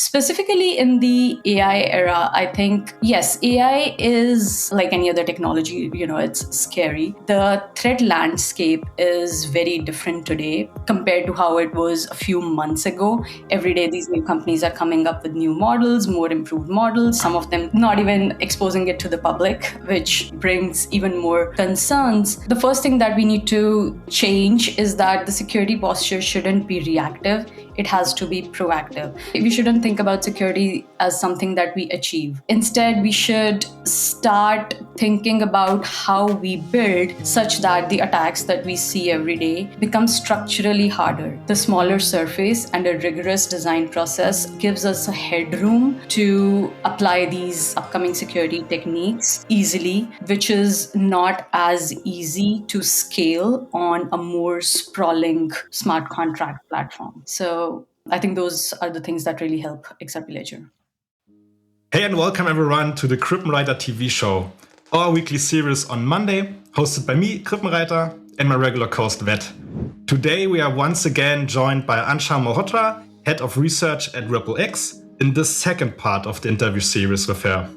Specifically in the AI era, I think, yes, AI is like any other technology, it's scary. The threat landscape is very different today compared to how it was a few months ago. Every day, these new companies are coming up with new models, more improved models, some of them not even exposing it to the public, which brings even more concerns. The first thing that we need to change is that the security posture shouldn't be reactive. It has to be proactive. We shouldn't think about security as something that we achieve. Instead, we should start thinking about how we build such that the attacks that we see every day become structurally harder. The smaller surface and a rigorous design process gives us a headroom to apply these upcoming security techniques easily, which is not as easy to scale on a more sprawling smart contract platform. So I think those are the things that really help XRP Ledger. Hey and welcome everyone to the Krippenreiter TV show, our weekly series on Monday, hosted by me, Krippenreiter, and my regular co-host Vet. Today we are once again joined by Aanchal Malhotra, Head of Research at RippleX, in this second part of the interview series with her.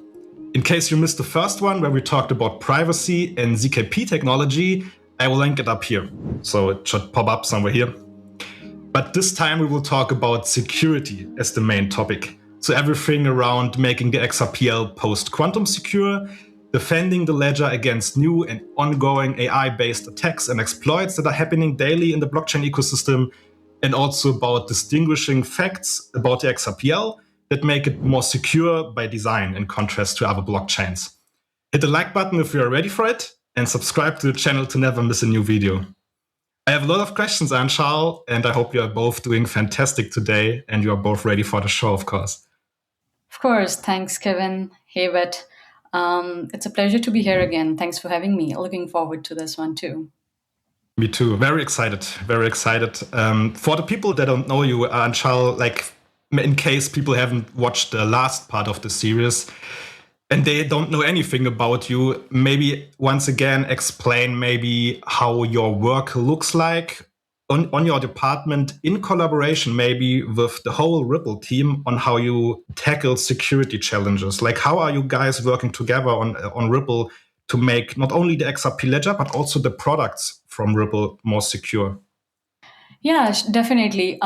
In case you missed the first one where we talked about privacy and ZKP technology, I will link it up here, so it should pop up somewhere here. But this time we will talk about security as the main topic. So everything around making the XRPL post-quantum secure, defending the ledger against new and ongoing AI-based attacks and exploits that are happening daily in the blockchain ecosystem, and also about distinguishing facts about the XRPL that make it more secure by design in contrast to other blockchains. Hit the like button if you are ready for it, and subscribe to the channel to never miss a new video. I have a lot of questions, Aanchal, and I hope you are both doing fantastic today and you are both ready for the show, of course. Of course. Thanks, Kevin. Hey, Vet. It's a pleasure to be here again. Thanks for having me. Looking forward to this one too. Me too. Very excited. Very excited. For the people that don't know you, Aanchal, in case people haven't watched the last part of the series, and they don't know anything about you, maybe once again explain maybe how your work looks like on your department in collaboration maybe with the whole Ripple team on how you tackle security challenges. Like how are you guys working together on Ripple to make not only the XRP Ledger, but also the products from Ripple more secure? Yeah, definitely.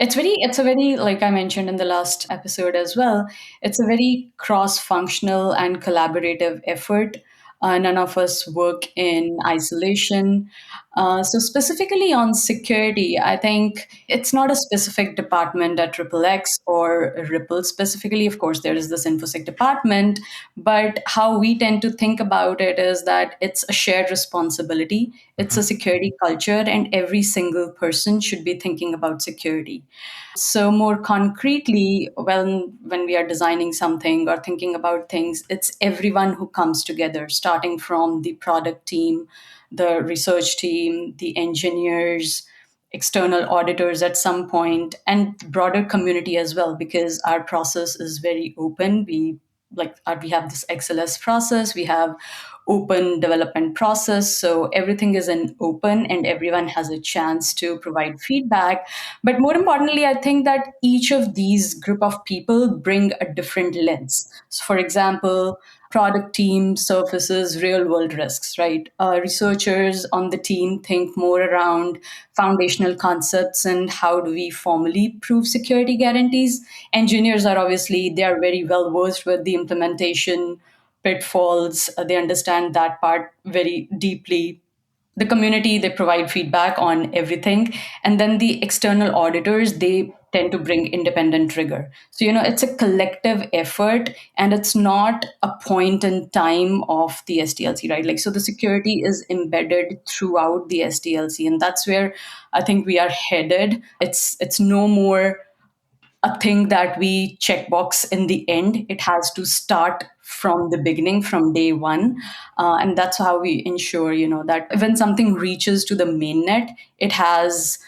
It's a very, like I mentioned in the last episode as well, it's a very cross-functional and collaborative effort. None of us work in isolation. So specifically on security, I think it's not a specific department at RippleX or Ripple specifically. Of course, there is this InfoSec department, but how we tend to think about it is that it's a shared responsibility. It's a security culture, and every single person should be thinking about security. So more concretely, when we are designing something or thinking about things, it's everyone who comes together, starting from the product team, the research team, the engineers, external auditors at some point, and broader community as well, because our process is very open. We have this XLS process, we have open development process, so everything is in open and everyone has a chance to provide feedback. But more importantly, I think that each of these group of people bring a different lens. So for example, product team surfaces real world risks, right? Researchers on the team think more around foundational concepts and how do we formally prove security guarantees. Engineers are obviously, they are very well versed with the implementation pitfalls. They understand that part very deeply. The community, they provide feedback on everything. And then the external auditors, they tend to bring independent rigor. So, it's a collective effort and it's not a point in time of the SDLC, right? So the security is embedded throughout the SDLC. And that's where I think we are headed. It's no more a thing that we checkbox in the end. It has to start from the beginning, from day one. And that's how we ensure, that when something reaches to the mainnet, it has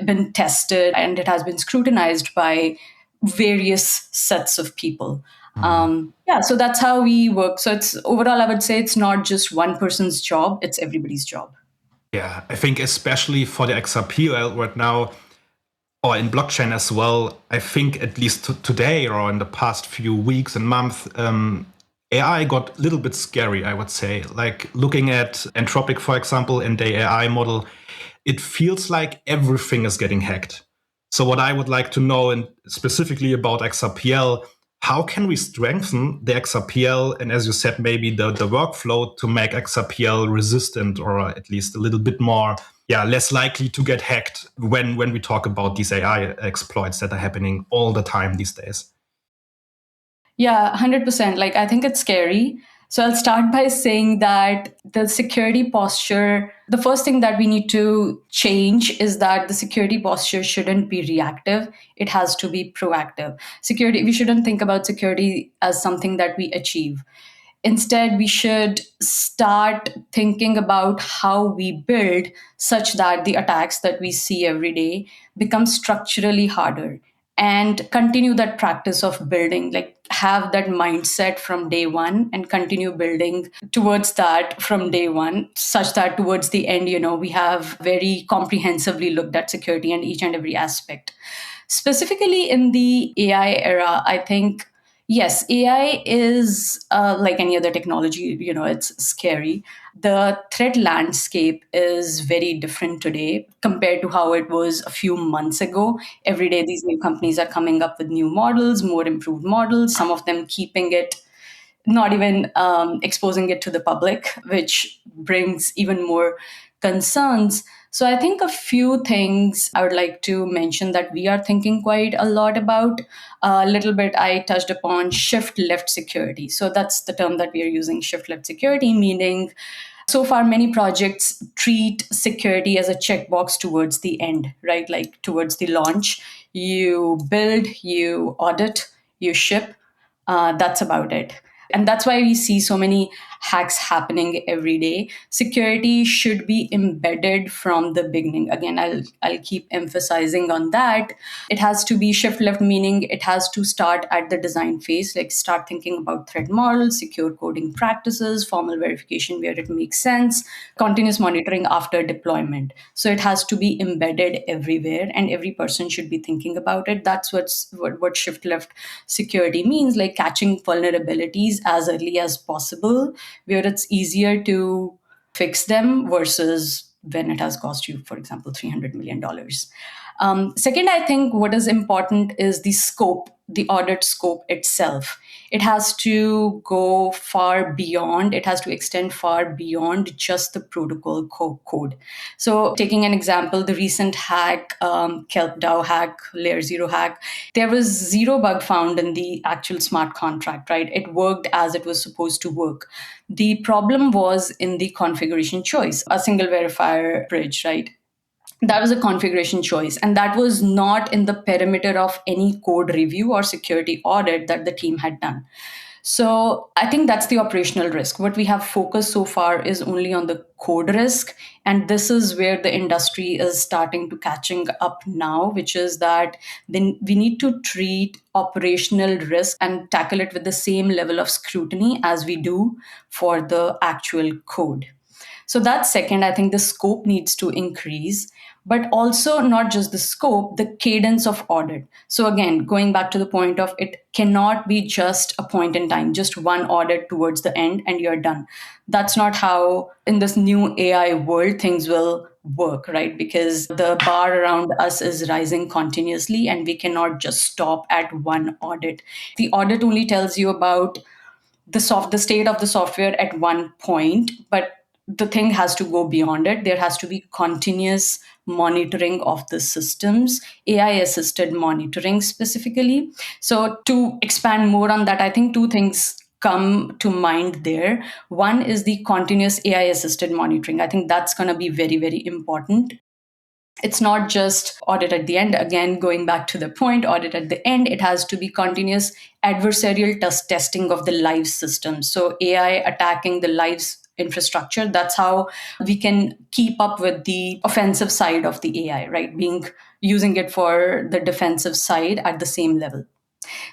been tested and it has been scrutinized by various sets of people. So that's how we work. So it's overall, I would say it's not just one person's job, it's everybody's job. Yeah, I think especially for the XRPL right now, or in blockchain as well, I think at least today or in the past few weeks and months, AI got a little bit scary, I would say. Like looking at Anthropic, for example, and the AI model, it feels like everything is getting hacked. So what I would like to know, and specifically about XRPL, how can we strengthen the XRPL and, as you said, maybe the workflow to make XRPL resistant, or at least a little bit more, less likely to get hacked when we talk about these AI exploits that are happening all the time these days? Yeah, 100%. Like, I think it's scary. So I'll start by saying that the security posture, the first thing that we need to change is that the security posture shouldn't be reactive. It has to be proactive. Security, we shouldn't think about security as something that we achieve. Instead, we should start thinking about how we build such that the attacks that we see every day become structurally harder, and continue that practice of building, like have that mindset from day one and continue building towards that from day one, such that towards the end, we have very comprehensively looked at security and each and every aspect. Specifically in the AI era, I think, yes, AI is like any other technology, it's scary. The threat landscape is very different today compared to how it was a few months ago. Every day, these new companies are coming up with new models, more improved models, some of them keeping it, not even exposing it to the public, which brings even more concerns. So I think a few things I would like to mention that we are thinking quite a lot about. A little bit I touched upon shift left security. So that's the term that we are using, shift left security, meaning so far many projects treat security as a checkbox towards the end, right? Like towards the launch, you build, you audit, you ship, that's about it. And that's why we see so many hacks happening every day. Security should be embedded from the beginning. Again, I'll keep emphasizing on that. It has to be shift left, meaning it has to start at the design phase, like start thinking about threat models, secure coding practices, formal verification where it makes sense, continuous monitoring after deployment. So it has to be embedded everywhere, and every person should be thinking about it. That's what shift left security means, like catching vulnerabilities as early as possible, where it's easier to fix them versus when it has cost you, for example, $300 million. Second, I think what is important is the scope, the audit scope itself. It has to go far beyond, it has to extend far beyond just the protocol code. So, taking an example, the recent hack, Kelp DAO hack, Layer Zero hack, there was zero bug found in the actual smart contract, right? It worked as it was supposed to work. The problem was in the configuration choice, a single verifier bridge, right? That was a configuration choice, and that was not in the perimeter of any code review or security audit that the team had done. So I think that's the operational risk. What we have focused so far is only on the code risk. And this is where the industry is starting to catching up now, which is that then we need to treat operational risk and tackle it with the same level of scrutiny as we do for the actual code. So that's second. I think the scope needs to increase, but also not just the scope, the cadence of audit. So again, going back to the point of it cannot be just a point in time, just one audit towards the end and you're done. That's not how in this new AI world things will work, right? Because the bar around us is rising continuously and we cannot just stop at one audit. The audit only tells you about the state of the software at one point, but the thing has to go beyond it. There has to be continuous monitoring of the systems, AI assisted monitoring specifically. So to expand more on that, I think two things come to mind there. One is the continuous AI assisted monitoring. I think that's going to be very, very important. It's not just audit at the end. Again, going back to the point, audit at the end, it has to be continuous adversarial testing of the live system. So AI attacking the live infrastructure, that's how we can keep up with the offensive side of the AI, right? Being using it for the defensive side at the same level.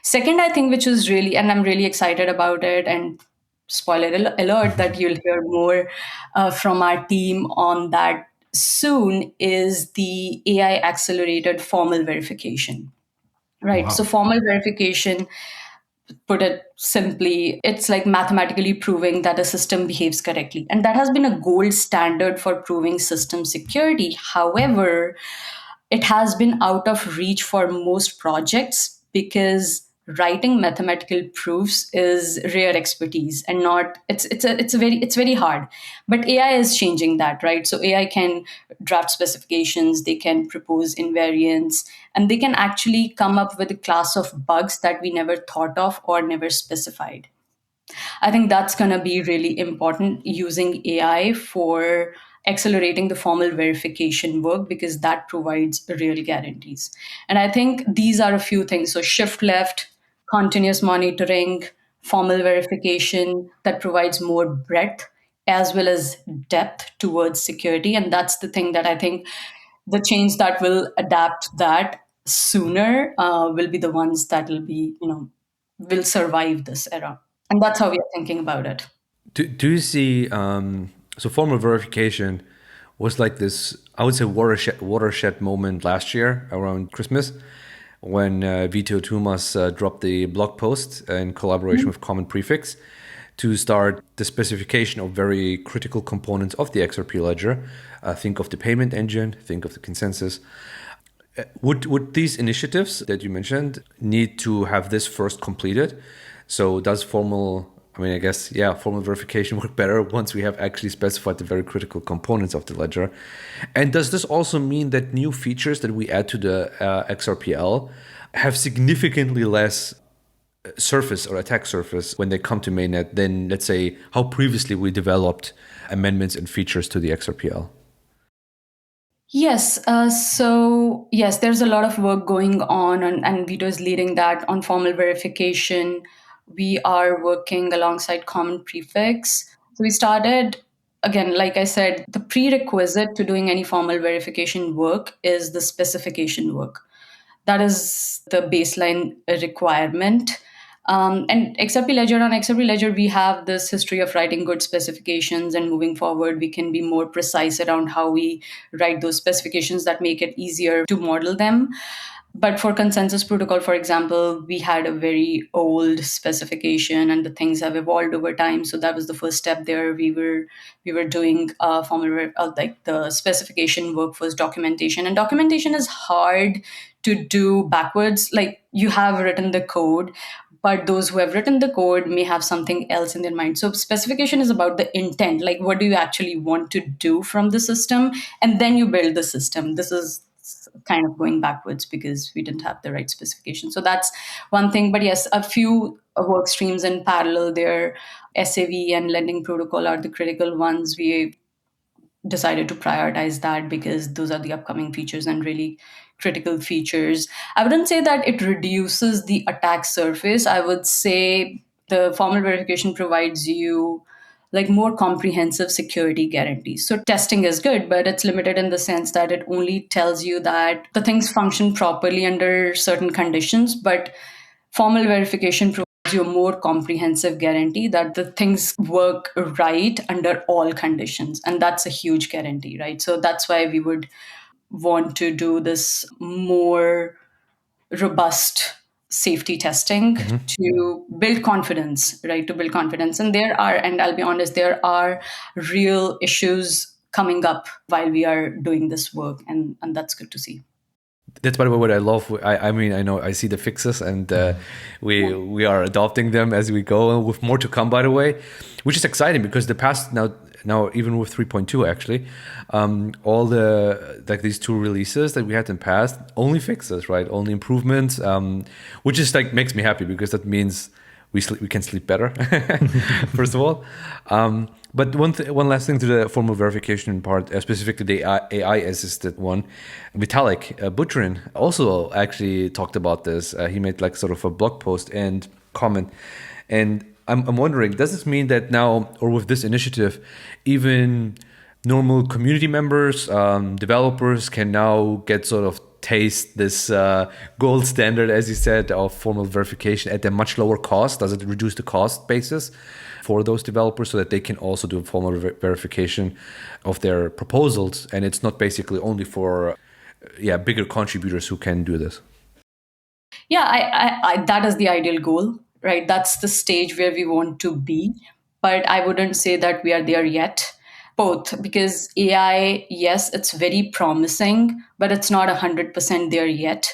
Second, I think, which is really, and I'm really excited about it, and spoiler alert that you'll hear more from our team on that soon is the AI accelerated formal verification. Right. So Wow. formal verification, put it simply, it's like mathematically proving that a system behaves correctly. And that has been a gold standard for proving system security. However, it has been out of reach for most projects because writing mathematical proofs is rare expertise and not it's very hard. But AI is changing that, right? So AI can draft specifications, they can propose invariants, and they can actually come up with a class of bugs that we never thought of or never specified. I think that's going to be really important, using AI for accelerating the formal verification work, because that provides real guarantees. And I think these are a few things. So, shift left, continuous monitoring, formal verification that provides more breadth as well as depth towards security. And that's the thing that I think the change that will adapt that sooner will be the ones that will be, will survive this era. And that's how we are thinking about it. Do you see, so formal verification was like this, I would say, watershed moment last year around Christmas when Vito Tumas dropped the blog post in collaboration with Common Prefix to start the specification of very critical components of the XRP ledger. Think of the payment engine, think of the consensus. Would these initiatives that you mentioned need to have this first completed? So does I guess, yeah, formal verification work better once we have actually specified the very critical components of the ledger? And does this also mean that new features that we add to the XRPL have significantly less surface or attack surface when they come to mainnet than, let's say, how previously we developed amendments and features to the XRPL? Yes. So, yes, there's a lot of work going on, and Vito is leading that on formal verification. We are working alongside Common Prefix. So, we started, again, like I said, the prerequisite to doing any formal verification work is the specification work. That is the baseline requirement. And XRP Ledger, on XRP Ledger, we have this history of writing good specifications, and moving forward, we can be more precise around how we write those specifications that make it easier to model them. But for consensus protocol, for example, we had a very old specification, and the things have evolved over time. So that was the first step there. We were doing formal like the specification work was documentation, and documentation is hard to do backwards. Like, you have written the code, but those who have written the code may have something else in their mind. So specification is about the intent, like what do you actually want to do from the system, and then you build the system. This is kind of going backwards because we didn't have the right specification. So that's one thing. But yes, a few work streams in parallel there. SAV and lending protocol are the critical ones. We decided to prioritize that because those are the upcoming features and really critical features. I wouldn't say that it reduces the attack surface. I would say the formal verification provides you like more comprehensive security guarantees. So testing is good, but it's limited in the sense that it only tells you that the things function properly under certain conditions, but formal verification provides you a more comprehensive guarantee that the things work right under all conditions. And that's a huge guarantee, right? So that's why we would want to do this more robust safety testing to build confidence, right? To build confidence. And and I'll be honest, there are real issues coming up while we are doing this work. And that's good to see. That's, by the way, what I love. I mean, I know I see the fixes, and we are adopting them as we go, with more to come, by the way, which is exciting because the past now even with 3.2 actually, all the like these two releases that we had in past, only fixes, right? Only improvements, which is like makes me happy because that means we can sleep better, first of all. But one last thing to the formal verification part, specifically the AI assisted one. Vitalik Buterin also actually talked about this. He made like sort of a blog post and comment. And I'm wondering, does this mean that now, or with this initiative, even normal community members, developers can now get sort of taste this gold standard, as you said, of formal verification at a much lower cost? Does it reduce the cost basis for those developers so that they can also do formal verification of their proposals? And it's not basically only for bigger contributors who can do this. Yeah, that is the ideal goal, right? That's the stage where we want to be. But I wouldn't say that we are there yet. Both, because AI, yes, it's very promising, but it's not 100% there yet.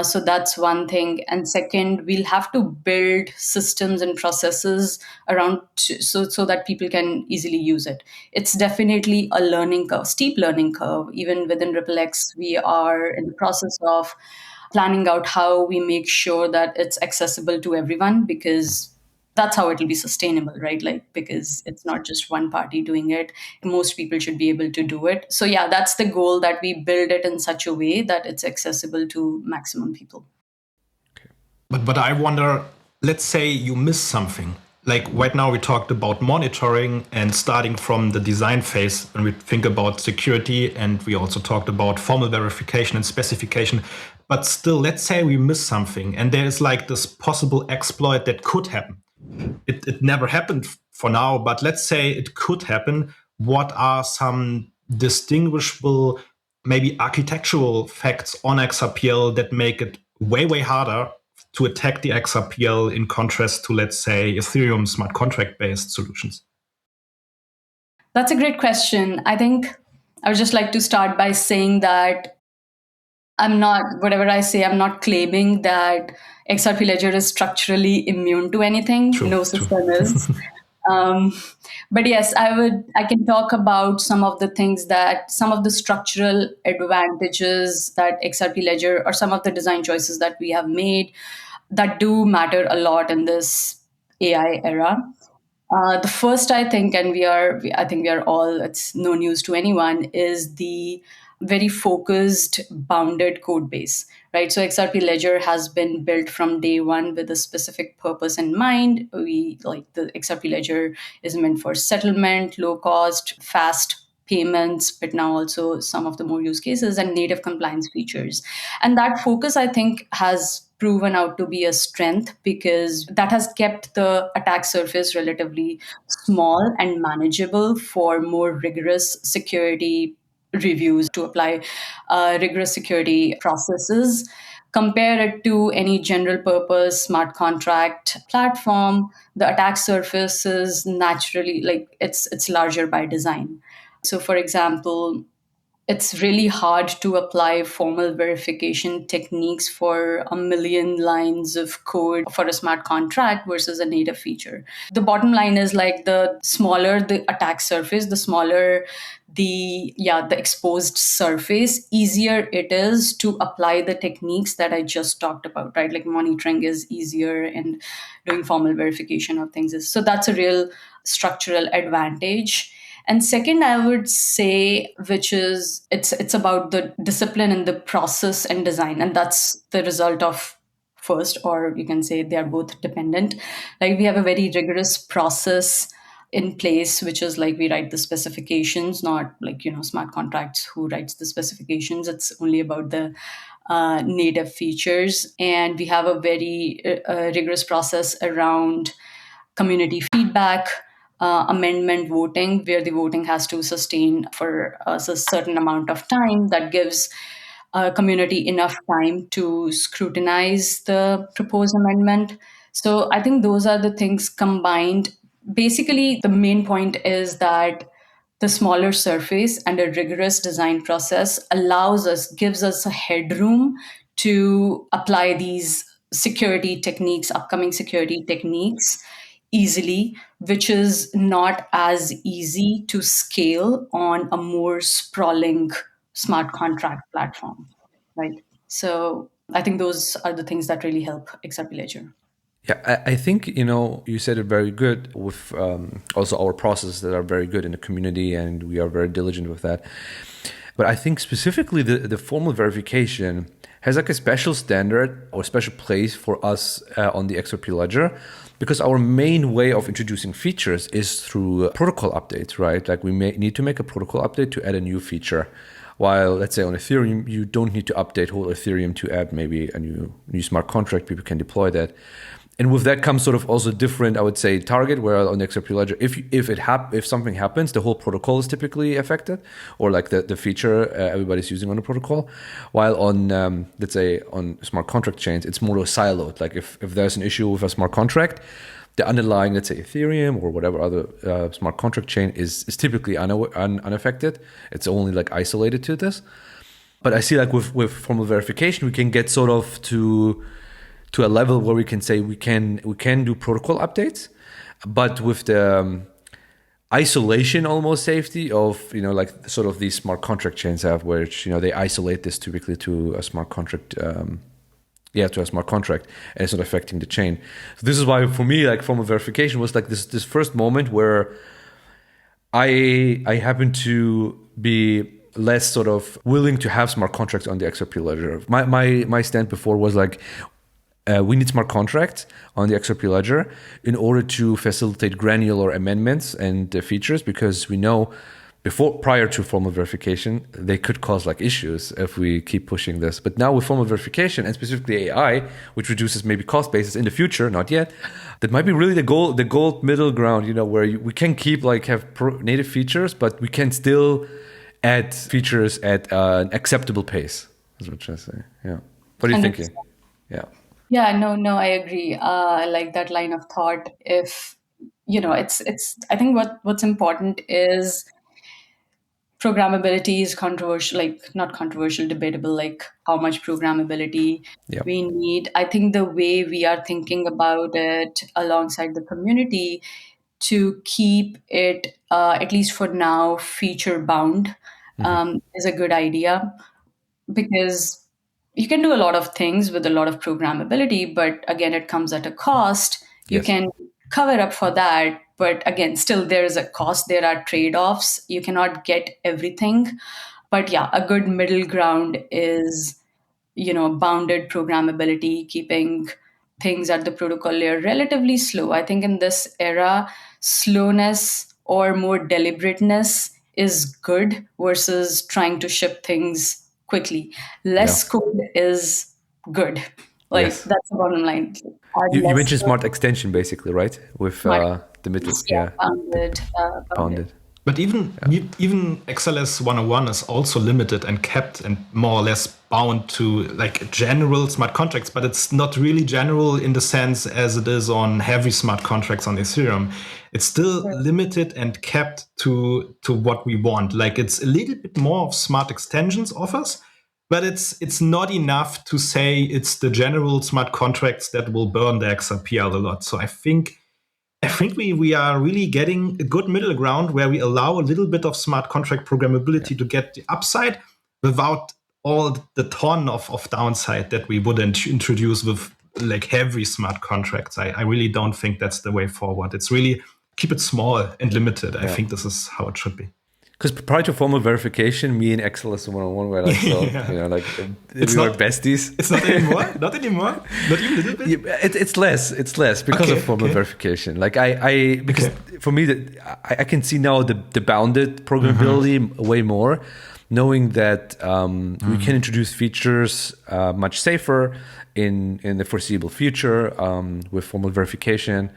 So that's one thing. And second, we'll have to build systems and processes around so that people can easily use it. It's definitely a learning curve, steep learning curve. Even within RippleX, we are in the process of planning out how we make sure that it's accessible to everyone, because that's how it'll be sustainable, right? Like, because it's not just one party doing it. Most people should be able to do it. So yeah, that's the goal, that we build it in such a way that it's accessible to maximum people. But I wonder, let's say you miss something. Like right now we talked about monitoring and starting from the design phase, and we think about security, and we also talked about formal verification and specification. But still, let's say we miss something and there is like this possible exploit that could happen. It never happened for now, but let's say it could happen. What are some distinguishable, maybe architectural facts on XRPL that make it way, way harder to attack the XRPL in contrast to, let's say, Ethereum smart contract-based solutions? That's a great question. I think I would just like to start by saying that whatever I say, I'm not claiming that XRP Ledger is structurally immune to anything. True, No system is. But yes, I can talk about some of the structural advantages that XRP Ledger, or some of the design choices that we have made, that do matter a lot in this AI era. The first, I think, and I think we are all, it's no news to anyone, is the very focused, bounded code base, right? So XRP Ledger has been built from day one with a specific purpose in mind. The XRP Ledger is meant for settlement, low cost, fast payments, but now also some of the more use cases and native compliance features. And that focus, I think, has proven out to be a strength, because that has kept the attack surface relatively small and manageable for more rigorous security reviews, to apply rigorous security processes. Compare it to any general purpose smart contract platform, the attack surface is naturally, like, it's larger by design. So for example, it's really hard to apply formal verification techniques for a million lines of code for a smart contract versus a native feature. The bottom line is, like, the smaller the attack surface, the smaller the exposed surface, easier it is to apply the techniques that I just talked about, right? Like, monitoring is easier and doing formal verification of things is. So that's a real structural advantage. And second, I would say, which is, it's about the discipline and the process and design. And that's the result of first, or you can say they are both dependent. Like, we have a very rigorous process in place, which is like, we write the specifications, not like, smart contracts who writes the specifications. It's only about the native features. And we have a very rigorous process around community feedback, amendment voting, where the voting has to sustain for a certain amount of time. That gives community enough time to scrutinize the proposed amendment. So I think those are the things combined. Basically, the main point is that the smaller surface and a rigorous design process gives us a headroom to apply these upcoming security techniques easily, which is not as easy to scale on a more sprawling smart contract platform, right? So I think those are the things that really help XRP Ledger. Yeah, I think, you said it very good with also our processes that are very good in the community, and we are very diligent with that. But I think specifically the formal verification has like a special standard or special place for us on the XRP Ledger, because our main way of introducing features is through protocol updates, right? Like, we may need to make a protocol update to add a new feature. While let's say on Ethereum, you don't need to update whole Ethereum to add maybe a new smart contract. People can deploy that. And with that comes sort of also different, I would say, target. Where on the XRP Ledger, if something happens, the whole protocol is typically affected, or like the feature everybody's using on the protocol. While on let's say on smart contract chains, it's more siloed. Like if there's an issue with a smart contract, the underlying, let's say Ethereum or whatever other smart contract chain is typically unaffected. It's only like isolated to this. But I see like with formal verification, we can get sort of to a level where we can say we can do protocol updates, but with the isolation almost safety of like sort of these smart contract chains have, which they isolate this typically to a smart contract, to a smart contract, and it's not affecting the chain. So this is why for me like formal verification was like this first moment where I happen to be less sort of willing to have smart contracts on the XRP Ledger. My stand before was like, we need smart contracts on the XRP Ledger in order to facilitate granular amendments and features, because we know prior to formal verification, they could cause like issues if we keep pushing this. But now with formal verification and specifically AI, which reduces maybe cost basis in the future, not yet, that might be really the gold middle ground, where we can keep like have native features, but we can still add features at an acceptable pace. Is what I say. Yeah. What are you thinking? Yeah. Yeah, no, I agree. I like that line of thought. If it's I think what's important is programmability is controversial, like not controversial, debatable, like how much programmability Yeah. we need. I think the way we are thinking about it alongside the community to keep it, at least for now, feature bound is a good idea, because you can do a lot of things with a lot of programmability, but again, it comes at a cost. You Yes. can cover up for that, but again, still there is a cost. There are trade-offs. You cannot get everything. But yeah, a good middle ground is, bounded programmability, keeping things at the protocol layer relatively slow. I think in this era, slowness or more deliberateness is good versus trying to ship things quickly. Yeah. Less code is good. Like Yes. that's the bottom line. Add You less mentioned code, smart extension basically, right? With smart, the middle, yeah, bounded, bounded. bounded. But even XLS 101 is also limited and kept and more or less bound to like general smart contracts, but it's not really general in the sense as it is on heavy smart contracts on Ethereum. It's still limited and kept to what we want. Like it's a little bit more of smart extensions offers, but it's not enough to say it's the general smart contracts that will burn the XRPL a lot. So I think we are really getting a good middle ground where we allow a little bit of smart contract programmability to get the upside without all the ton of downside that we would introduce with like heavy smart contracts. I really don't think that's the way forward. It's really keep it small and limited. I think this is how it should be. Because prior to formal verification, me and XLS 101 were like, so, we were besties. It's not anymore? Not anymore? Not even a little bit? Yeah, it's less because of formal verification. Like because for me, I can see now the bounded programmability way more, knowing that we can introduce features much safer in the foreseeable future with formal verification.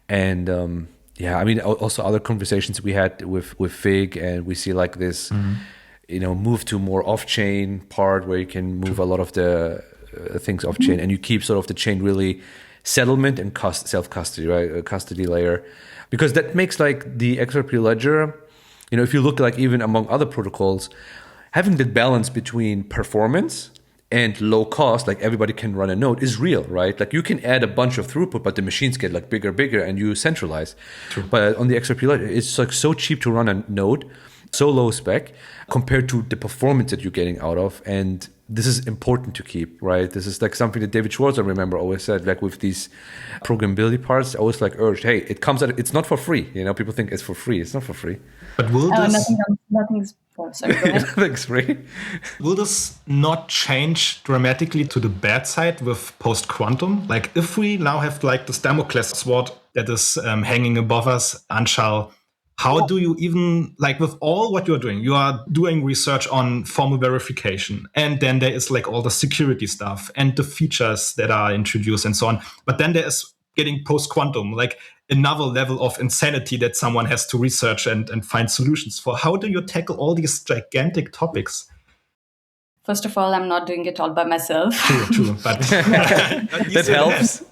And I mean, also other conversations we had with Fig, and we see like this, move to more off-chain part where you can move a lot of the things off-chain, and you keep sort of the chain really settlement and self-custody, right? A custody layer, because that makes like the XRP Ledger, if you look like even among other protocols, having the balance between performance and low cost, like everybody can run a node, is real, right? Like you can add a bunch of throughput, but the machines get like bigger, and you centralize. True. But on the XRP Ledger, it's like so cheap to run a node, so low spec compared to the performance that you're getting out of. And this is important to keep, right? This is like something that David Schwartz, I remember, always said, like with these programmability parts, always like urged, hey, it comes out, it's not for free. People think it's for free. It's not for free. But will this... Nothing's sorry, go ahead. Nothing's free. Will this not change dramatically to the bad side with post-quantum? Like if we now have like this Damocles sword that is hanging above us, Aanchal, How do you even, like with all what you're doing, you are doing research on formal verification, and then there is like all the security stuff and the features that are introduced and so on. But then there is getting post-quantum, like another level of insanity that someone has to research and find solutions for. How do you tackle all these gigantic topics? First of all, I'm not doing it all by myself. True, but That helps.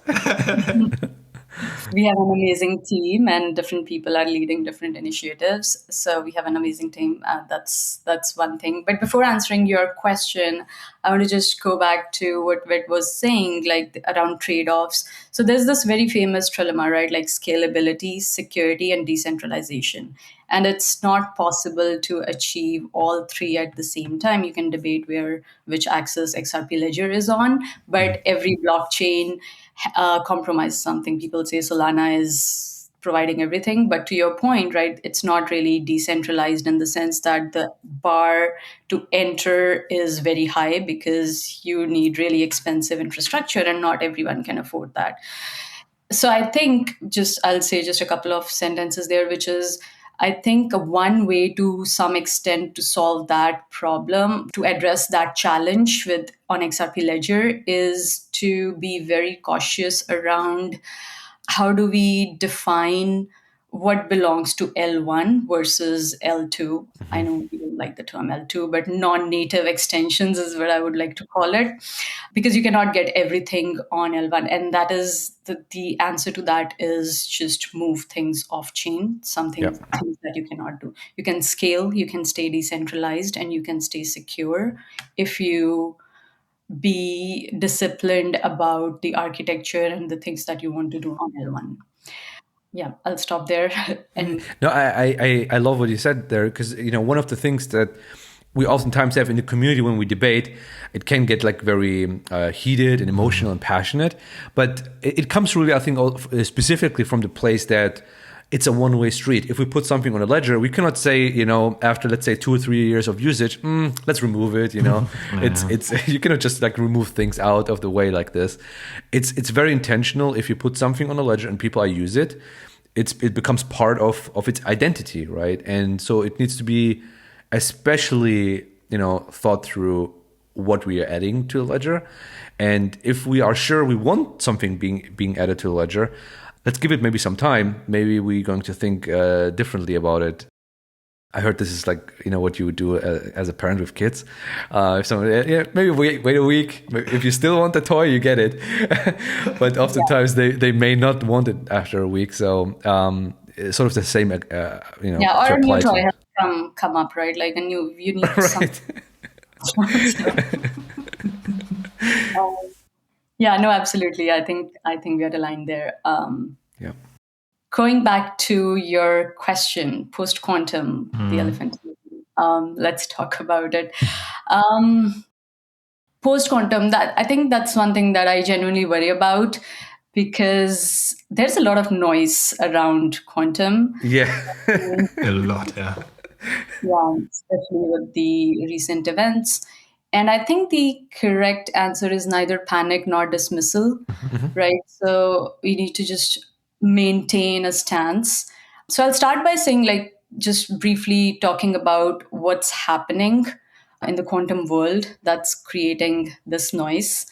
We have an amazing team, and different people are leading different initiatives. So we have an amazing team. That's one thing. But before answering your question, I want to just go back to what Vit was saying, like around trade-offs. So there's this very famous trilemma, right? Like scalability, security, and decentralization. And it's not possible to achieve all three at the same time. You can debate which axis XRP Ledger is on, but every blockchain compromises something. People say Solana is providing everything, but to your point, right, it's not really decentralized in the sense that the bar to enter is very high because you need really expensive infrastructure and not everyone can afford that. So I think I'll say just a couple of sentences there, which is I think one way to some extent to solve that problem, to address that challenge with on XRP Ledger, is to be very cautious around how do we define what belongs to L1 versus L2. I know we don't like the term L2, but non-native extensions is what I would like to call it, because you cannot get everything on L1. And that is the answer to that is just move things off chain, things that you cannot do. You can scale, you can stay decentralized, and you can stay secure if you be disciplined about the architecture and the things that you want to do on L1. Yeah, I'll stop there. And No, I love what you said there, because one of the things that we oftentimes have in the community when we debate, it can get like very heated and emotional and passionate, but it comes really, I think, specifically from the place that it's a one-way street. If we put something on a ledger, we cannot say, after let's say 2 or 3 years of usage, let's remove it. It's you cannot just like remove things out of the way like this. It's very intentional. If you put something on a ledger and people use it, it becomes part of its identity, right? And so it needs to be especially thought through what we are adding to a ledger, and if we are sure we want something being added to a ledger, let's give it maybe some time. Maybe we're going to think differently about it. I heard this is like, what you would do as a parent with kids. If someone, maybe wait a week. If you still want the toy, you get it. But oftentimes they may not want it after a week. So sort of the same, or a new toy has come up, right? Like you need right. Yeah, no, absolutely. I think we are aligned there. Yeah. Going back to your question, post-quantum, the elephant. Let's talk about it. Post-quantum, I think that's one thing that I genuinely worry about, because there's a lot of noise around quantum. Yeah. A lot, yeah. Yeah, especially with the recent events. And I think the correct answer is neither panic nor dismissal, right? So we need to just maintain a stance. So I'll start by saying, like, just briefly talking about what's happening in the quantum world that's creating this noise.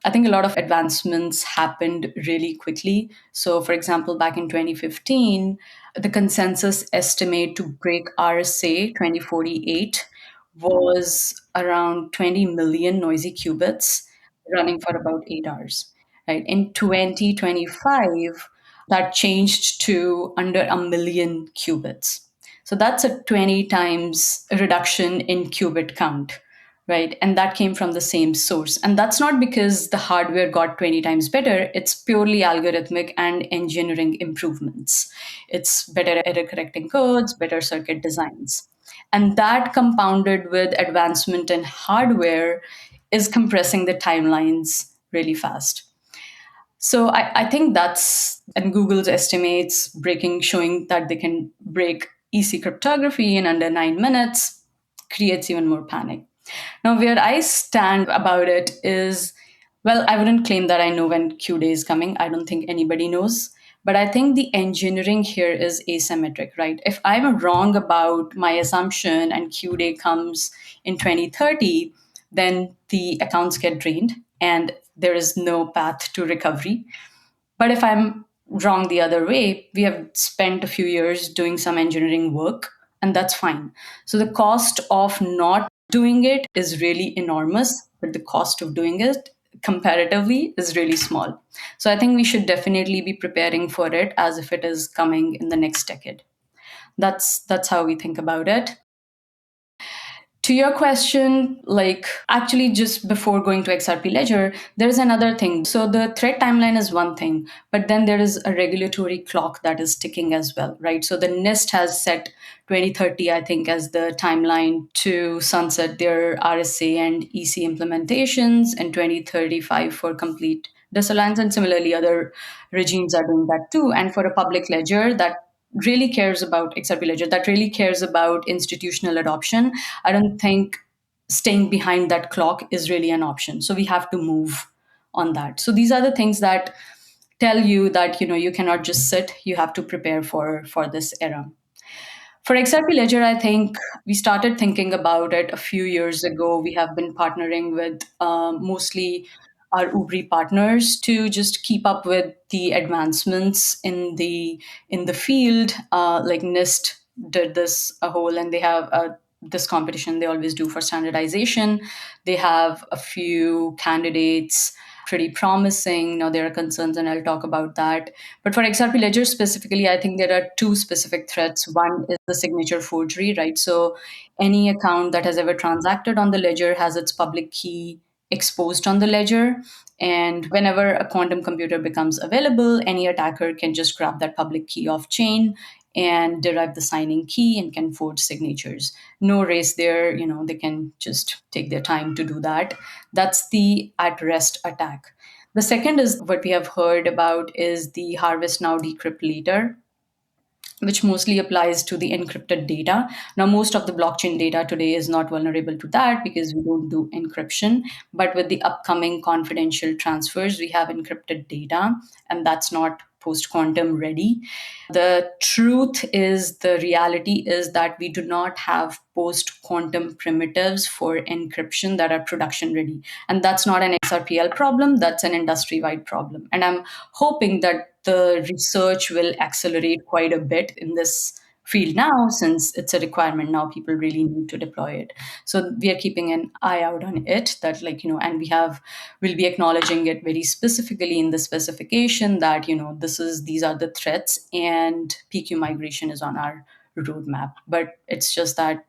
I think a lot of advancements happened really quickly. So, for example, back in 2015, the consensus estimate to break RSA 2048 was around 20 million noisy qubits running for about 8 hours. Right? In 2025, that changed to under a million qubits. So that's a 20 times reduction in qubit count, right? And that came from the same source. And that's not because the hardware got 20 times better. It's purely algorithmic and engineering improvements. It's better error correcting codes, better circuit designs. And that compounded with advancement in hardware is compressing the timelines really fast. So I think and Google's estimates showing that they can break EC cryptography in under 9 minutes creates even more panic. Now, where I stand about it is, well, I wouldn't claim that I know when Q day is coming. I don't think anybody knows. But I think the engineering here is asymmetric, right? If I'm wrong about my assumption and Q day comes in 2030, then the accounts get drained and there is no path to recovery. But if I'm wrong the other way, we have spent a few years doing some engineering work, and that's fine. So the cost of not doing it is really enormous, but the cost of doing it comparatively is really small. So I think we should definitely be preparing for it as if it is coming in the next decade. That's how we think about it. To your question, like actually just before going to XRP Ledger, there's another thing. So the threat timeline is one thing, but then there is a regulatory clock that is ticking as well, right? So the NIST has set 2030, I think, as the timeline to sunset their RSA and EC implementations, and 2035 for complete disalliance. And similarly, other regimes are doing that too. And for a public ledger that really cares about XRP Ledger, that really cares about institutional adoption, I don't think staying behind that clock is really an option. So we have to move on that. So these are the things that tell you that you cannot just sit. You have to prepare for this era. For XRP Ledger, I think we started thinking about it a few years ago. We have been partnering with mostly our Ubri partners to just keep up with the advancements in the field. Like NIST did this a whole, and they have this competition they always do for standardization. They have a few candidates pretty promising. Now there are concerns, and I'll talk about that. But for XRP Ledger specifically, I think there are two specific threats. One is the signature forgery, right? So any account that has ever transacted on the ledger has its public key exposed on the ledger. And whenever a quantum computer becomes available, any attacker can just grab that public key off chain and derive the signing key and can forge signatures. No race there, they can just take their time to do that. That's the at rest attack. The second is what we have heard about is the harvest now, decrypt later, which mostly applies to the encrypted data. Now, most of the blockchain data today is not vulnerable to that because we don't do encryption. But with the upcoming confidential transfers, we have encrypted data, and that's not post quantum ready. The truth is, the reality is that we do not have post quantum primitives for encryption that are production ready. And that's not an XRPL problem, that's an industry wide problem. And I'm hoping that the research will accelerate quite a bit in this field now, since it's a requirement now. People really need to deploy it. So we are keeping an eye out on it, that and we'll be acknowledging it very specifically in the specification that these are the threats, and PQ migration is on our roadmap. But it's just that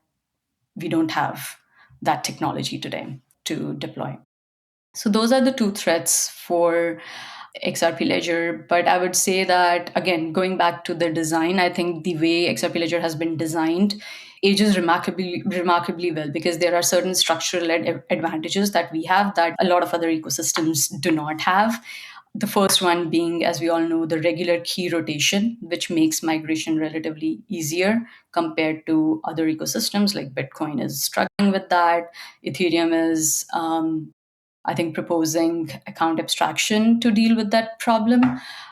we don't have that technology today to deploy. So those are the two threats for XRP Ledger. But I would say that, again, going back to the design, I think the way XRP Ledger has been designed ages remarkably well, because there are certain structural advantages that we have that a lot of other ecosystems do not have. The first one being, as we all know, the regular key rotation, which makes migration relatively easier compared to other ecosystems. Like Bitcoin is struggling with that. Ethereum is I think, proposing account abstraction to deal with that problem.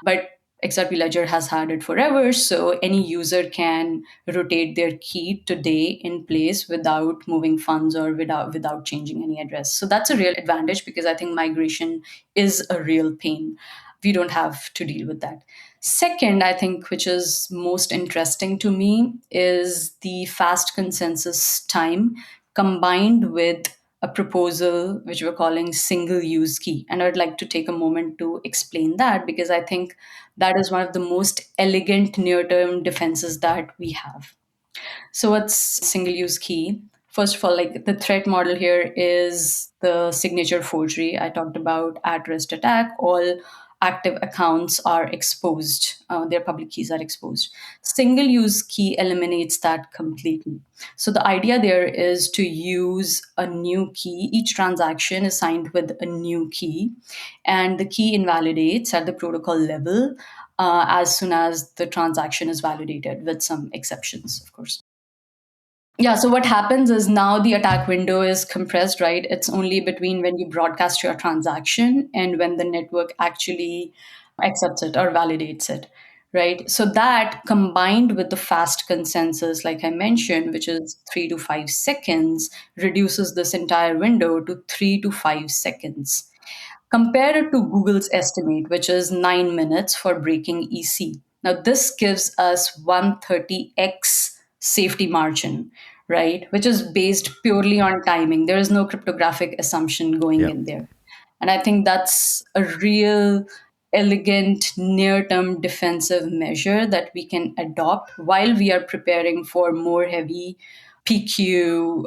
But XRP Ledger has had it forever, so any user can rotate their key today in place without moving funds or without changing any address. So that's a real advantage, because I think migration is a real pain. We don't have to deal with that. Second, I think, which is most interesting to me, is the fast consensus time combined with a proposal which we're calling single use key. And I'd like to take a moment to explain that, because I think that is one of the most elegant near term defenses that we have. So, what's single use key? First of all, like, the threat model here is the signature forgery. I talked about at rest attack. All active accounts are exposed, their public keys are exposed. Single use key eliminates that completely. So the idea there is to use a new key. Each transaction is signed with a new key, and the key invalidates at the protocol level as soon as the transaction is validated, with some exceptions, of course. Yeah, so what happens is now the attack window is compressed, right? It's only between when you broadcast your transaction and when the network actually accepts it or validates it. right? So that combined with the fast consensus, like I mentioned, which is 3 to 5 seconds, reduces this entire window to 3 to 5 seconds. Compare it to Google's estimate, which is 9 minutes for breaking EC. Now, this gives us 130x safety margin, right? Which is based purely on timing. There is no cryptographic assumption going Yeah. in there. And I think that's a real elegant near term defensive measure that we can adopt while we are preparing for more heavy PQ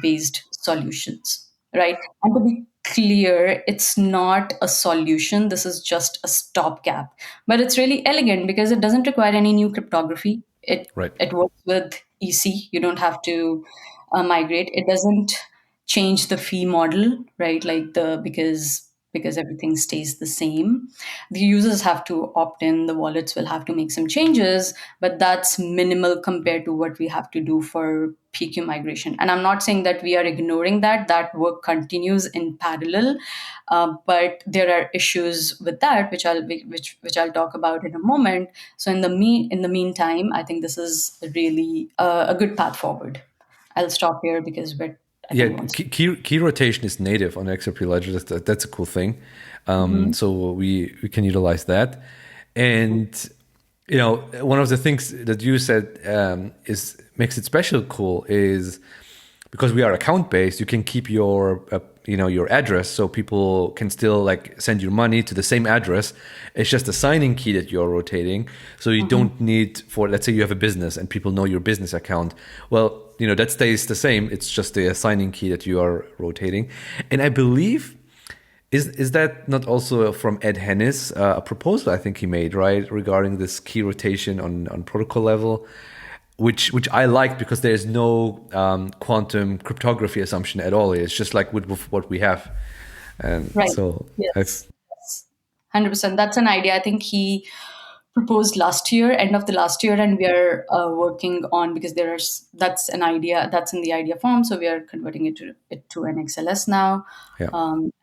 based solutions, right? And to be clear, it's not a solution. This is just a stopgap. But it's really elegant because it doesn't require any new cryptography. Right. It works with EC. You don't have to migrate. It doesn't change the fee model, right? Like the because everything stays the same. The users have to opt in, the wallets will have to make some changes, but that's minimal compared to what we have to do for PQ migration. And I'm not saying that we are ignoring that. That work continues in parallel, but there are issues with that, which I'll talk about in a moment. So in the meantime, I think this is really a good path forward. I'll stop here because Brett, I Yeah, think, wants to. key rotation is native on XRP Ledger. That's a cool thing. Mhm. So we can utilize that. And one of the things that you said is makes it special cool is because we are account based. You can keep your your address, so people can still like send you money to the same address. It's just a signing key that you're rotating, so you don't need for, let's say you have a business and people know your business account. Well, that stays the same. It's just the signing key that you are rotating. And I believe is that not also from Ed Hennis, a proposal I think he made, right, regarding this key rotation on protocol level, which I like because there's no quantum cryptography assumption at all. It's just like with what we have, and Right. so I've Yes. Yes. 100%. That's an idea. I think he proposed last year, end of the last year, and we are working on because that's an idea that's in the idea form. So we are converting it to an XLS now, yeah.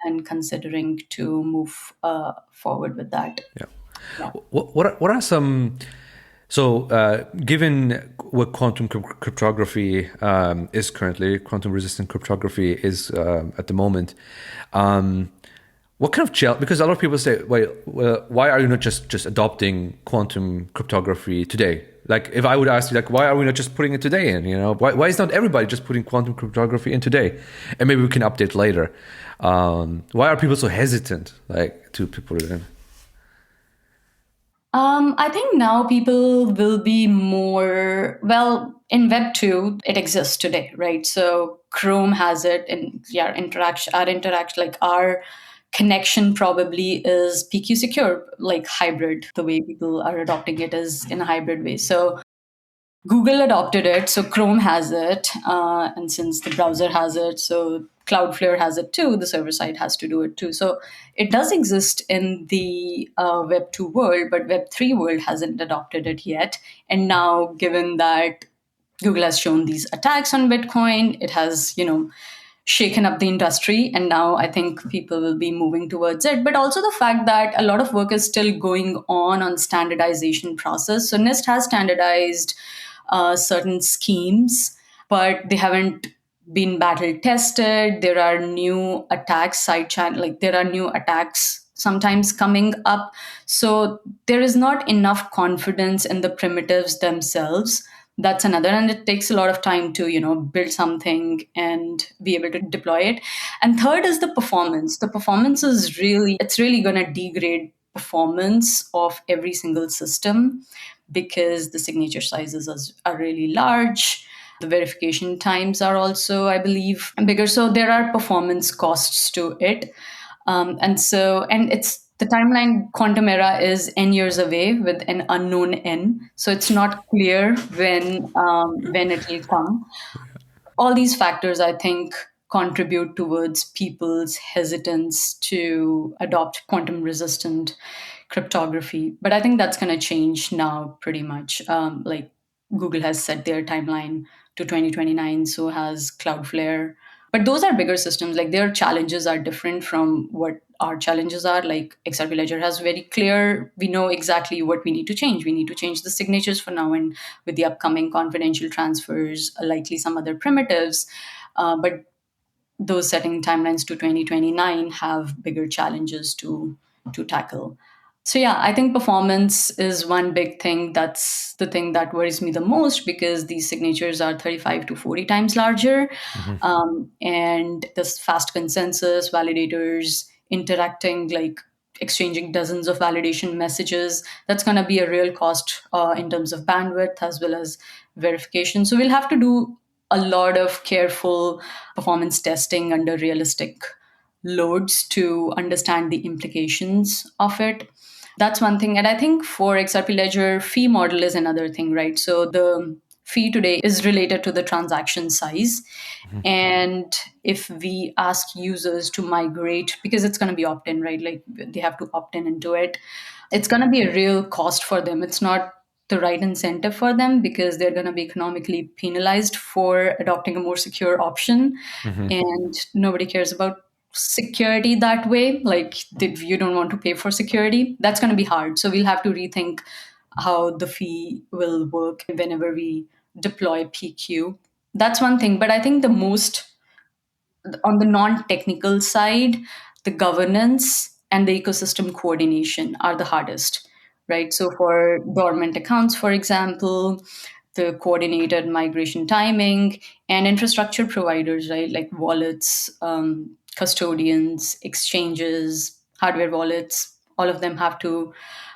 and considering to move forward with that. Yeah. Yeah. What are some so given what quantum cryptography is currently, quantum resistant cryptography is at the moment, what kind of challenge? Because a lot of people say, well, why are you not just adopting quantum cryptography today? Like if I would ask you, like, why are we not just putting it today in? Why is not everybody just putting quantum cryptography in today? And maybe we can update later. Why are people so hesitant, like, to put it in? I think now people will be more, well, in Web 2, it exists today, right? So Chrome has it, and yeah, like our connection probably is PQ secure, like hybrid. The way people are adopting it is in a hybrid way. So Google adopted it, so Chrome has it, and since the browser has it, so Cloudflare has it too. The server side has to do it too. So it does exist in the Web 2 world, but Web 3 world hasn't adopted it yet. And now, given that Google has shown these attacks on Bitcoin, it has, shaken up the industry. And now I think people will be moving towards it. But also the fact that a lot of work is still going on standardization process. So NIST has standardized certain schemes, but they haven't been battle tested. There are new attacks, side channel, like there are new attacks sometimes coming up. So there is not enough confidence in the primitives themselves. That's another, and it takes a lot of time to build something and be able to deploy it. And third is the performance. The performance is really going to degrade performance of every single system because the signature sizes are really large. The verification times are also, I believe, bigger. So there are performance costs to it. And it's the timeline. Quantum era is n years away with an unknown n. So it's not clear when it will come. All these factors, I think, contribute towards people's hesitance to adopt quantum resistant cryptography. But I think that's going to change now pretty much. Like Google has set their timeline to 2029, so has Cloudflare. But those are bigger systems. Like their challenges are different from what our challenges are. Like XRP Ledger has very clear, we know exactly what we need to change. We need to change the signatures for now, and with the upcoming confidential transfers, likely some other primitives. But those setting timelines to 2029 have bigger challenges to tackle. So yeah, I think performance is one big thing. That's the thing that worries me the most, because these signatures are 35 to 40 times larger. And this fast consensus, validators interacting, like exchanging dozens of validation messages, that's going to be a real cost in terms of bandwidth as well as verification. So we'll have to do a lot of careful performance testing under realistic loads to understand the implications of it. That's one thing. And I think for XRP Ledger, fee model is another thing, right? So the fee today is related to the transaction size. And if we ask users to migrate, because it's going to be opt in, right? Like they have to opt in into it, it's going to be a real cost for them. It's not the right incentive for them, because they're going to be economically penalized for adopting a more secure option. And nobody cares about security that way. Like, if you don't want to pay for security, that's going to be hard. So we'll have to rethink how the fee will work whenever we deploy PQ. That's one thing. But I think the most, on the non-technical side, the governance and the ecosystem coordination are the hardest, right? So for dormant accounts, for example, the coordinated migration timing, and infrastructure providers, right, like wallets, custodians, exchanges, hardware wallets, all of them have to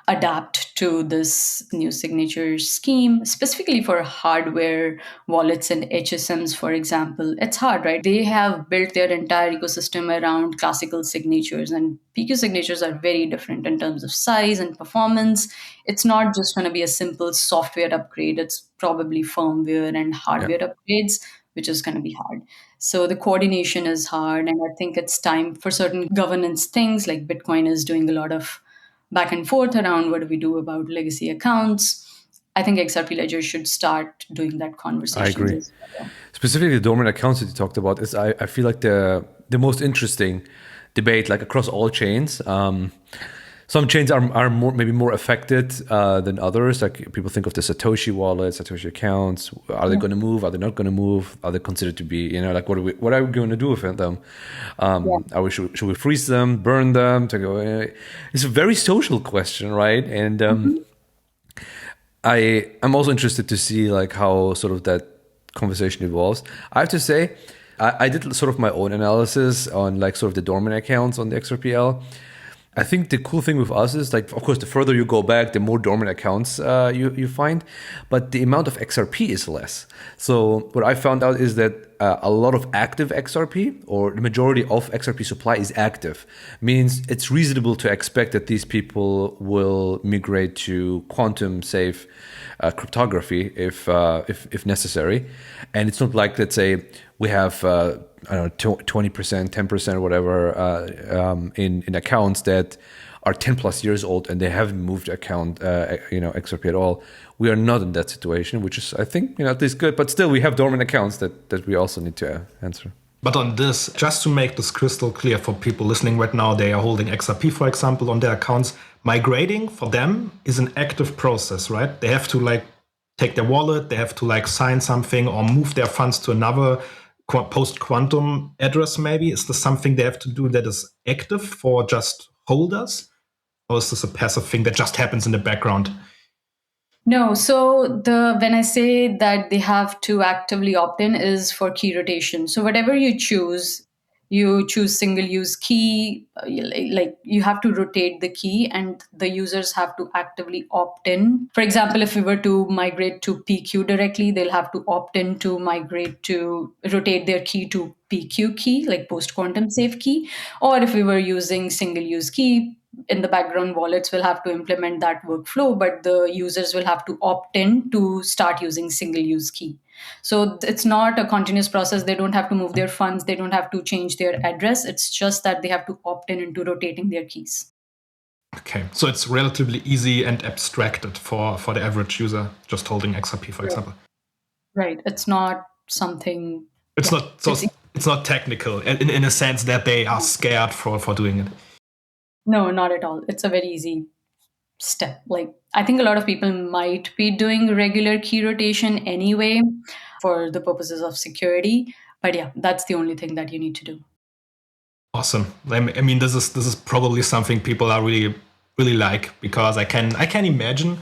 adapt to this new signature scheme. Specifically for hardware wallets and HSMs, for example, it's hard, right? They have built their entire ecosystem around classical signatures, and PQ signatures are very different in terms of size and performance. It's not just going to be a simple software upgrade, it's probably firmware and Yeah, hardware upgrades, which is going to be hard. So the coordination is hard, and I think it's time for certain governance things. Like Bitcoin is doing a lot of back and forth around what do we do about legacy accounts. I think XRP Ledger should start doing that I conversations agree. as well. Specifically, the dormant accounts that you talked about is, I feel like the most interesting debate, like across all chains. Some chains are maybe more affected than others. Like people think of the Satoshi wallet, Satoshi accounts. Are they going to move? Are they not going to move? Are they considered to be, like what are we going to do with them? Should we freeze them, burn them? To go? It's a very social question, right? And I'm also interested to see like how sort of that conversation evolves. I have to say, I did sort of my own analysis on like sort of the dormant accounts on the XRPL. I think the cool thing with us is, like, of course, the further you go back, the more dormant accounts you find, but the amount of XRP is less. So what I found out is that a lot of active XRP, or the majority of XRP supply, is active. Means it's reasonable to expect that these people will migrate to quantum safe cryptography if necessary. And it's not like, let's say, we have I don't know, 20%, 10% or whatever in accounts that are 10 plus years old and they haven't moved account, XRP at all. We are not in that situation, which is, I think, at least good. But still, we have dormant accounts that we also need to answer. But on this, just to make this crystal clear for people listening right now, they are holding XRP, for example, on their accounts. Migrating for them is an active process, right? They have to take their wallet, they have to sign something or move their funds to another post-quantum address maybe. Is this something they have to do that is active for just holders? Or is this a passive thing that just happens in the background? No, so when I say that they have to actively opt in is for key rotation. So whatever you choose single use key, like you have to rotate the key and the users have to actively opt in. For example, if we were to migrate to PQ directly, they'll have to opt in to rotate their key to PQ key, like post quantum safe key. Or if we were using single use key, in the background, wallets will have to implement that workflow, but the users will have to opt in to start using single use key. So it's not a continuous process. They don't have to move their funds. They don't have to change their address. It's just that they have to opt in into rotating their keys. Okay, so it's relatively easy and abstracted for the average user just holding XRP, for example. Right. It's not something. It's not so. It's not technical in a sense that they are scared for doing it. No, not at all. It's a very easy step. Like, I think a lot of people might be doing regular key rotation anyway for the purposes of security. But yeah, that's the only thing that you need to do. Awesome. I mean, this is probably something people are really like, because I can imagine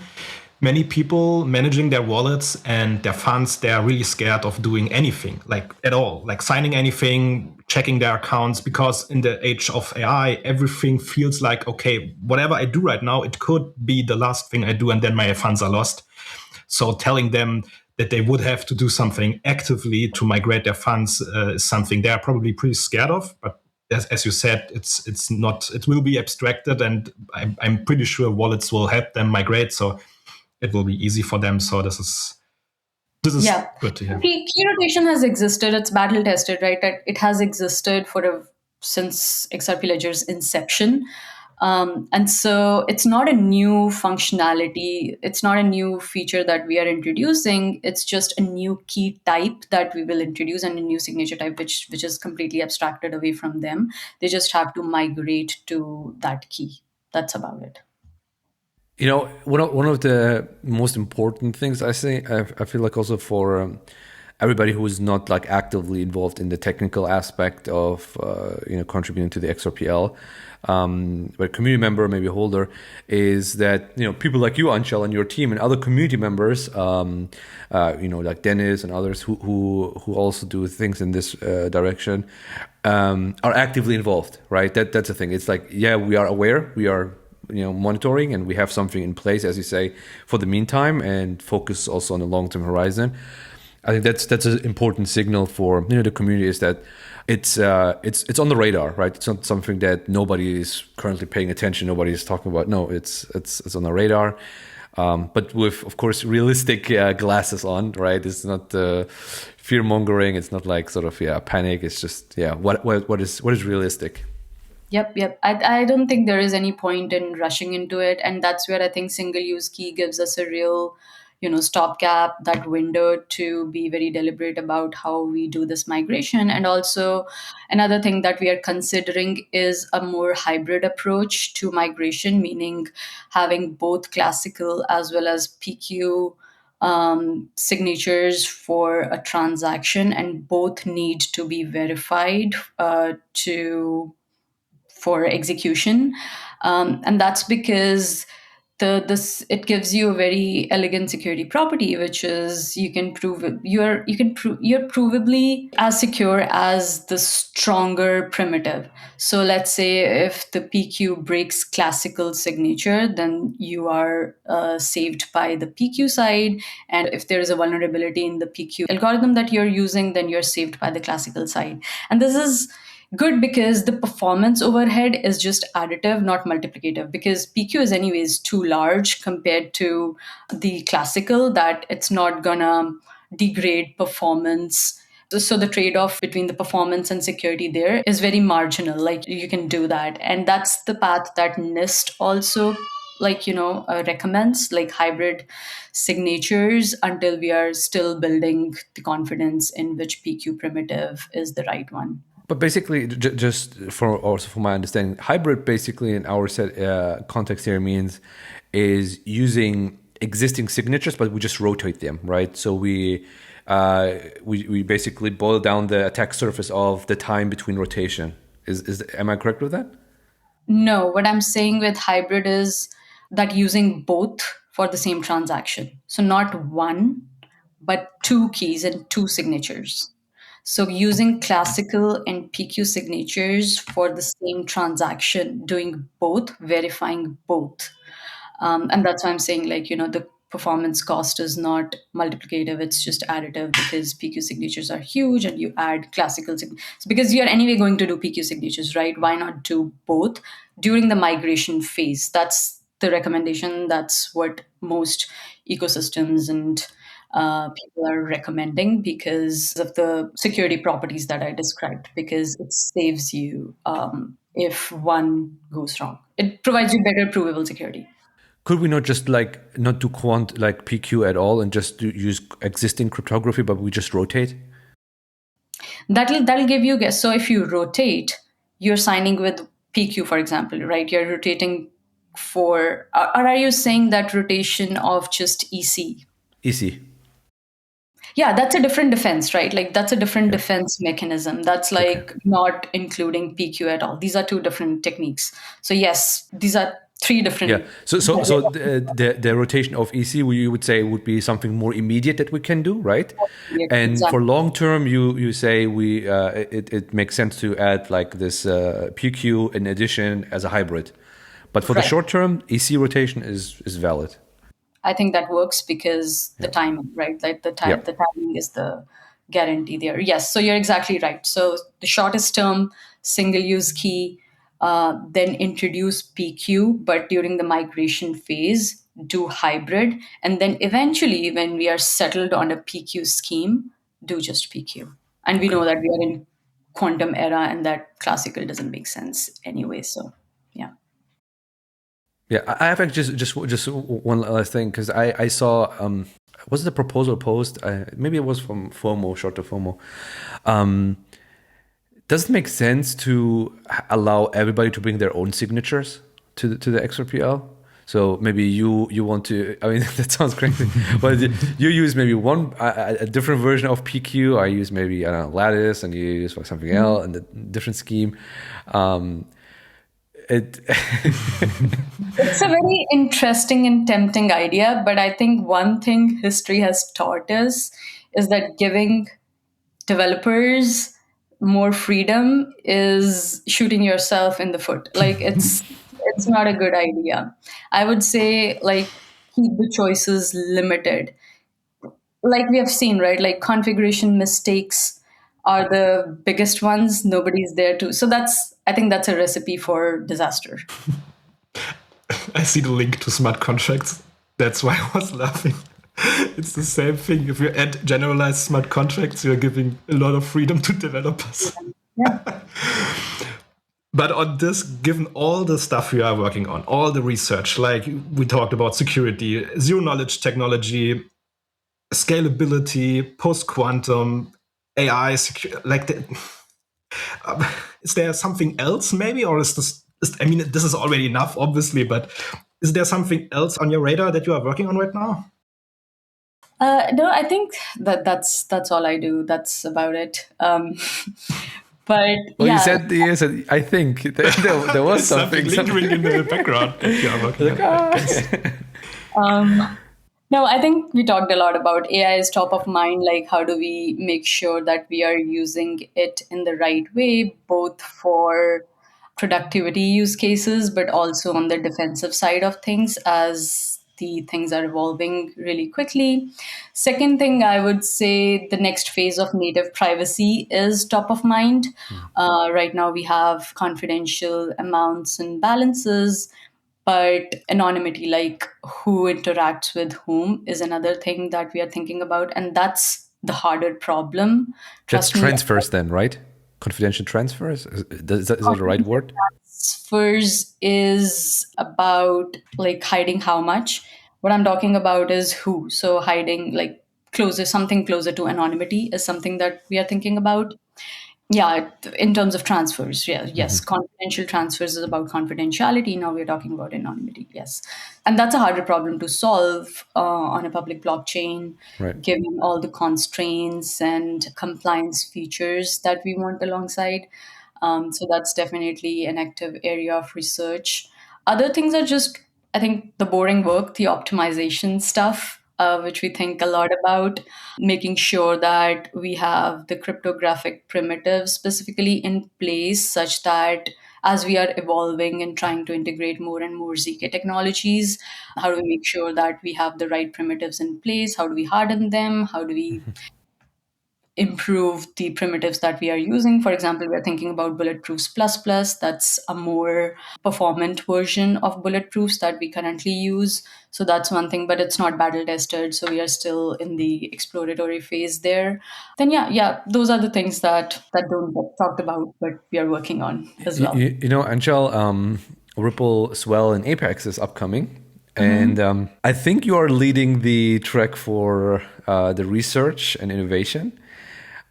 many people managing their wallets and their funds. They are really scared of doing anything, like at all, like signing anything, checking their accounts, because in the age of AI, everything feels like, okay, whatever I do right now, it could be the last thing I do, and then my funds are lost. So telling them that they would have to do something actively to migrate their funds is something they are probably pretty scared of. But as you said, it's not. It will be abstracted, and I'm pretty sure wallets will help them migrate. So it will be easy for them. So this is Yeah. good to hear. Key rotation has existed. It's battle tested, right? It has existed since XRP Ledger's inception. And so it's not a new functionality. It's not a new feature that we are introducing. It's just a new key type that we will introduce, and a new signature type, which is completely abstracted away from them. They just have to migrate to that key. That's about it. You know, one of the most important things I feel like also for everybody who is not like actively involved in the technical aspect of contributing to the XRPL, but community member, maybe holder, is that people like you, Aanchal, and your team, and other community members, like Dennis and others who also do things in this direction, are actively involved, right? That's the thing. It's like, yeah, we are aware, we are monitoring, and we have something in place, as you say, for the meantime, and focus also on the long-term horizon. I think that's an important signal for the community, is that it's on the radar, right? It's not something that nobody is currently paying attention, nobody is talking about. No, it's on the radar, but with, of course, realistic glasses on, right? It's not fear mongering. It's not like sort of panic. It's just what is realistic. Yep. I don't think there is any point in rushing into it. And that's where I think single use key gives us a real, stopgap, that window to be very deliberate about how we do this migration. And also, another thing that we are considering is a more hybrid approach to migration, meaning having both classical as well as PQ signatures for a transaction, and both need to be verified to for execution. And that's because it gives you a very elegant security property, which is you can prove it, you're provably as secure as the stronger primitive. So let's say if the PQ breaks classical signature, then you are saved by the PQ side, and if there is a vulnerability in the PQ algorithm that you're using, then you're saved by the classical side. And this is good because the performance overhead is just additive, not multiplicative, because PQ is anyways too large compared to the classical, that it's not gonna degrade performance. So the trade-off between the performance and security there is very marginal. Like, you can do that. And that's the path that NIST also recommends, like hybrid signatures, until we are still building the confidence in which PQ primitive is the right one. But basically, just for my understanding, hybrid basically in our context here means is using existing signatures, but we just rotate them, right? So we basically boil down the attack surface of the time between rotation. Am I correct with that? No, what I'm saying with hybrid is that using both for the same transaction. So not one, but two keys and two signatures. So using classical and PQ signatures for the same transaction, doing both, verifying both. And that's why I'm saying, the performance cost is not multiplicative, it's just additive, because PQ signatures are huge and you add classical signatures. Because you're anyway going to do PQ signatures, right? Why not do both during the migration phase? That's the recommendation. That's what most ecosystems and people are recommending, because of the security properties that I described, because it saves you if one goes wrong. It provides you better provable security. Could we not just not do quant like PQ at all and just use existing cryptography, but we just rotate? That'll give you guess. So if you rotate, you're signing with PQ, for example, right? You're rotating or are you saying that rotation of just EC? Easy. Yeah, that's a different defense, right? Like that's a different Yeah. defense mechanism. That's Okay. like not including PQ at all. These are two different techniques. So yes, these are three Yeah. different. So the rotation of EC, you would say, would be something more immediate that we can do, right? Yeah, And for exactly. long term, you say it makes sense to add like this PQ in addition as a hybrid. But for the Right. short term, EC rotation is valid. I think that works because the Yeah. timing, right? Like Yeah. the timing is the guarantee there. Yes, so you're exactly right. So the shortest term single use key, then introduce PQ, but during the migration phase, do hybrid, and then eventually, when we are settled on a PQ scheme, do just PQ. And we Okay. know that we are in quantum era, and that classical doesn't make sense anyway. So yeah. Yeah, I have actually just one last thing because I saw was it a proposal post? Maybe it was from FOMO, short to FOMO. Does it make sense to allow everybody to bring their own signatures to the XRPL? So maybe you want to. I mean, that sounds crazy, but you use maybe a different version of PQ. I use maybe, I don't know, Lattice, and you use for something else and a different scheme. It It's a very interesting and tempting idea, but I think one thing history has taught us is that giving developers more freedom is shooting yourself in the foot. Like it's not a good idea. I would say like keep the choices limited. Like we have seen, right? Like configuration mistakes are the biggest ones. Nobody's there to. So I think that's a recipe for disaster. I see the link to smart contracts. That's why I was laughing. It's the same thing. If you add generalized smart contracts, you're giving a lot of freedom to developers. Yeah. But on this, given all the stuff we are working on, all the research, like we talked about security, zero knowledge technology, scalability, post quantum, AI, is there something else maybe, or is this? I mean, this is already enough, obviously, but is there something else on your radar that you are working on right now? No, I think that's all I do. That's about it. But well, yeah, you said I think there was There's something lingering in the background that you are working on, I guess. no, I think we talked a lot about AI is top of mind. Like, how do we make sure that we are using it in the right way, both for productivity use cases, but also on the defensive side of things as the things are evolving really quickly. Second thing, I would say the next phase of native privacy is top of mind. Right now, we have confidential amounts and balances, but anonymity, like who interacts with whom, is another thing that we are thinking about. And that's the harder problem. That's Trust me. transfers then, right? Confidential transfers? Is that the right word? Transfers is about like hiding how much. What I'm talking about is who. So hiding like something closer to anonymity is something that we are thinking about. Yeah, in terms of transfers, yeah, yes, confidential transfers is about confidentiality. Now we're talking about anonymity, yes, and that's a harder problem to solve on a public blockchain, Right. given all the constraints and compliance features that we want alongside. So that's definitely an active area of research. Other things are just, I think, the boring work, the optimization stuff, which we think a lot about, making sure that we have the cryptographic primitives specifically in place such that as we are evolving and trying to integrate more and more ZK technologies, how do we make sure that we have the right primitives in place? How do we harden them? How do we improve the primitives that we are using? For example, we're thinking about Bulletproofs plus plus. That's a more performant version of Bulletproofs that we currently use. So that's one thing, but it's not battle tested. So we are still in the exploratory phase there. Then yeah, those are the things that don't get talked about, but we are working on as well. You know, Anchal, Ripple Swell in Apex is upcoming. And I think you are leading the track for the research and innovation.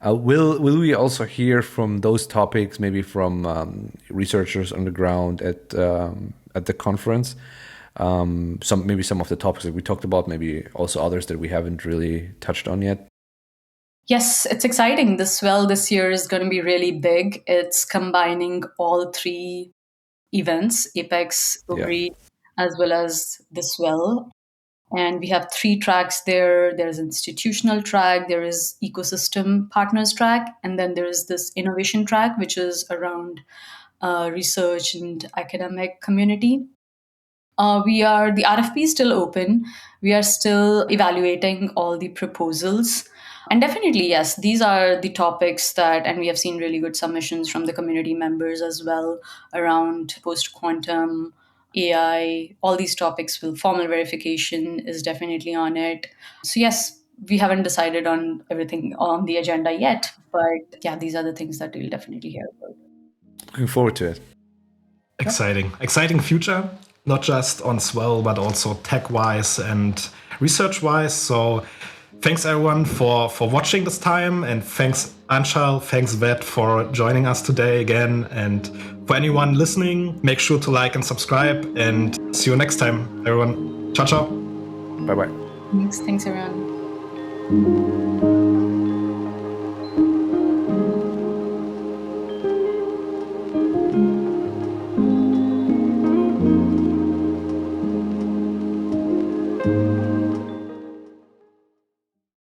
Will we also hear from those topics, maybe from researchers on the ground at the conference? Some of the topics that we talked about, maybe also others that we haven't really touched on yet. Yes, it's exciting. The Swell this year is going to be really big. It's combining all three events, Apex, Ogre, as well as the Swell. And we have three tracks there. There's institutional track, there is ecosystem partners track, and then there is this innovation track, which is around research and academic community. The RFP is still open. We are still evaluating all the proposals. And definitely, yes, these are the topics and we have seen really good submissions from the community members as well around post quantum, AI, all these topics formal verification is definitely on it. So, yes, we haven't decided on everything on the agenda yet, but yeah, these are the things that we'll definitely hear about. Looking forward to it. Exciting future, not just on Swell, but also tech-wise and research-wise. So thanks everyone for watching this time, and thanks Aanchal, thanks Vet for joining us today again. And for anyone listening, make sure to like and subscribe, and see you next time, everyone. Ciao, ciao. Bye-bye. Thanks everyone.